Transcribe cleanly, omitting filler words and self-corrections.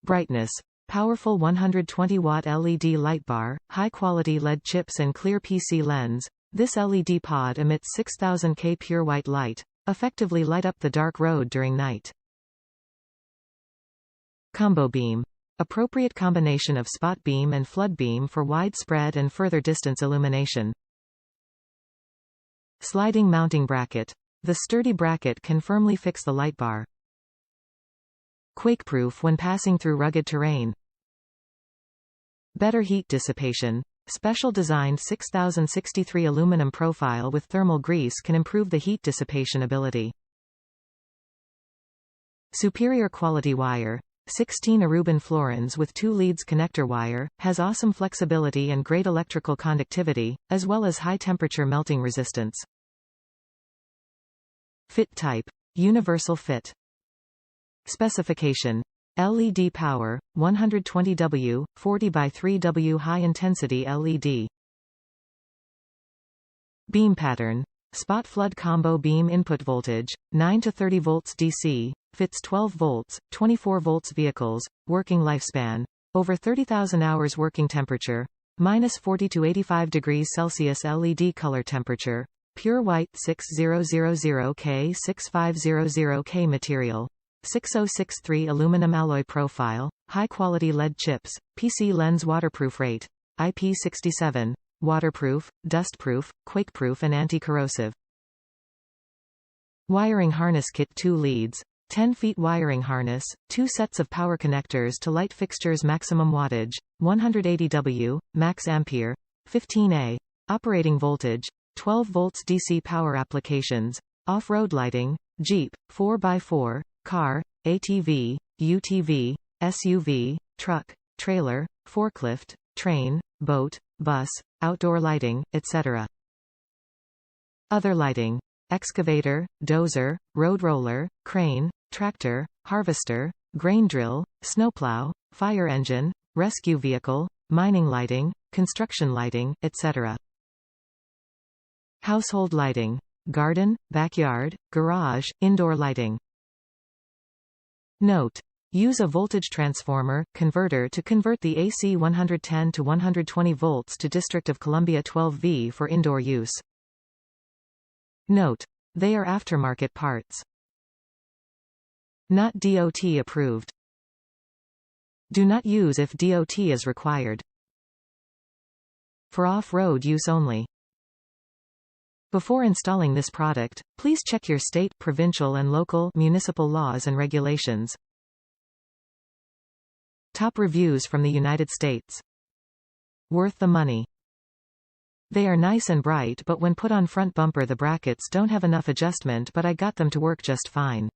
Brightness. Powerful 120-watt LED light bar, high-quality LED chips and clear PC lens. This LED pod emits 6000 K pure white light, effectively light up the dark road during night. Combo beam. Appropriate combination of spot beam and flood beam for widespread and further distance illumination. Sliding mounting bracket. The sturdy bracket can firmly fix the light bar. Quakeproof when passing through rugged terrain. Better heat dissipation. Special designed 6063 aluminum profile with thermal grease can improve the heat dissipation ability. Superior quality wire. 16 Aruban fluorines with 2 leads connector wire, has awesome flexibility and great electrical conductivity, as well as high temperature melting resistance. Fit type. Universal fit. Specification. LED power, 120W, 40x3W high intensity LED. Beam pattern. Spot flood combo beam input voltage, 9 to 30 volts DC, fits 12 volts, 24 volts vehicles, working lifespan, over 30,000 hours working temperature, -40 to 85 degrees Celsius LED color temperature, pure white 6000K 6500K material, 6063 aluminum alloy profile, high-quality LED chips, PC lens waterproof rate, IP67, waterproof, dustproof, quakeproof and anti-corrosive. Wiring harness kit 2 leads, 10 feet wiring harness, 2 sets of power connectors to light fixtures maximum wattage, 180 W, max ampere, 15A, operating voltage, 12 volts DC power applications, off-road lighting, Jeep, 4x4, car, ATV, UTV, SUV, truck, trailer, forklift, train, boat, bus, outdoor lighting, etc. Other lighting. Excavator, dozer, road roller, crane, tractor, harvester, grain drill, snowplow, fire engine, rescue vehicle, mining lighting, construction lighting, etc. Household lighting. Garden, backyard, garage, indoor lighting. Note. Use a voltage transformer, converter to convert the AC 110 to 120 volts to District of Columbia 12V for indoor use. Note. They are aftermarket parts. Not DOT approved. Do not use if DOT is required. For off-road use only. Before installing this product, please check your state, provincial and local municipal laws and regulations. Top reviews from the United States. Worth the money. They are nice and bright, but when put on front bumper the brackets don't have enough adjustment, but I got them to work just fine.